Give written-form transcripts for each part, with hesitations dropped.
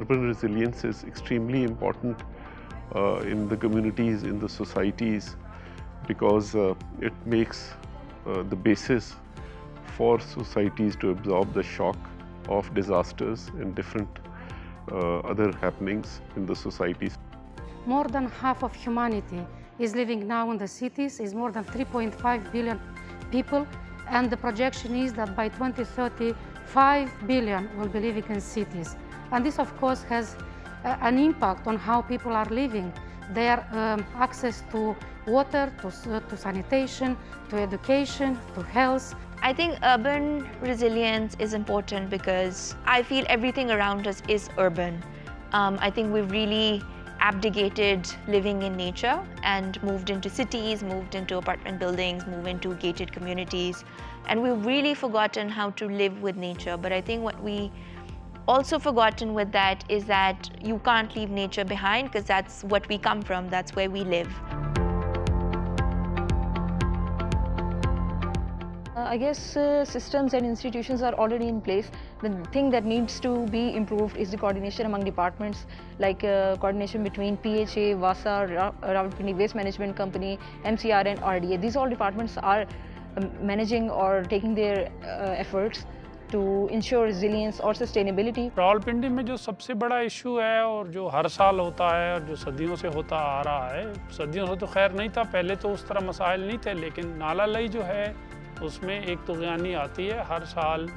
urban resilience is extremely important in the communities, in the societies, because it makes the basis for societies to absorb the shock of disasters and different other happenings in the societies. More than half of humanity is living now in the cities, is more than 3.5 billion people, and the projection is that by 2030, 5 billion will be living in cities. And this, of course, has an impact on how people are living. Their access to water, to sanitation, to education, to health. I think urban resilience is important because I feel everything around us is urban. I think we've really abdicated living in nature and moved into cities, moved into apartment buildings, moved into gated communities, and we've really forgotten how to live with nature. But I think what we also forgotten with that is that you can't leave nature behind, because that's what we come from, that's where we live. I guess systems and institutions are already in place. The thing that needs to be improved is the coordination among departments, like coordination between PHA, VASA, Rawalpindi Waste Management Company, MCR and RDA. These all departments are managing or taking their efforts to ensure resilience or sustainability. Rawalpindi में जो सबसे बड़ा issue है और जो हर साल होता है और जो सदियों से होता आ रहा है, सदियों से तो खैर नहीं था, पहले तो उस तरह मसाइल नहीं थे, लेकिन नाला लई जो है उसमें एक तुग़यानी आती है हर साल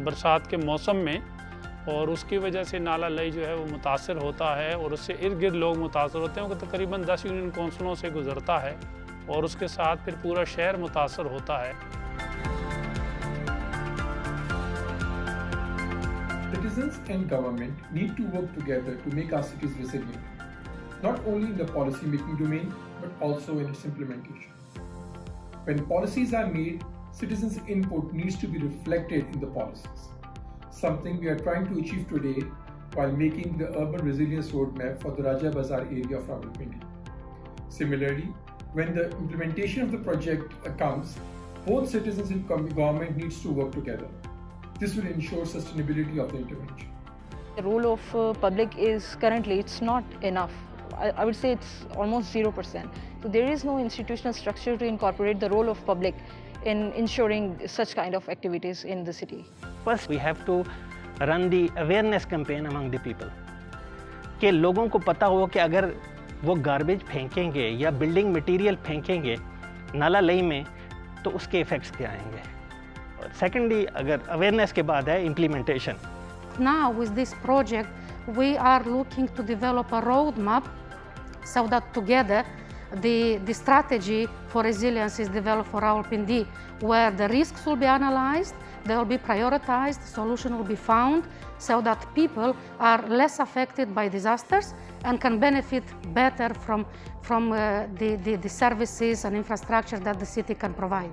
बरसात के मौसम में, और उसकी वजह से नाला लई जो है वो मुतासर होता है और उससे इर्द गिर्द लोग मुतासर होते हैं। वो तकरीबन 10 यूनियन कौंसलों से गुजरता है और उसके साथ फिर पूरा शहर मुतासर होता है। Citizens and government need to work together to make our cities resilient, not only in the policy making domain but also in its implementation. When policies are made, citizens' input needs to be reflected in the policies, something we are trying to achieve today while making the urban resilience roadmap for the Raja Bazar area of Rawalpindi. Similarly, when the implementation of the project comes, both citizens and government needs to work together. This will ensure sustainability of the intervention. The role of public is currently, it's not enough. I would say it's almost 0%. So there is no institutional structure to incorporate the role of public in ensuring such kind of activities in the city. First, we have to run the awareness campaign among the people. कि लोगों को पता हो कि अगर वो garbage फेंकेंगे या बिल्डिंग मटेरियल फेंकेंगे नाला लई में तो उसके इफेक्ट्स क्या आएंगे। Secondly, अगर awareness के बाद है implementation. Now with this project, we are looking to develop a roadmap so that together the strategy for resilience is developed for Rawalpindi, where the risks will be analyzed, they will be prioritized, solution will be found so that people are less affected by disasters and can benefit better from the services and infrastructure that the city can provide.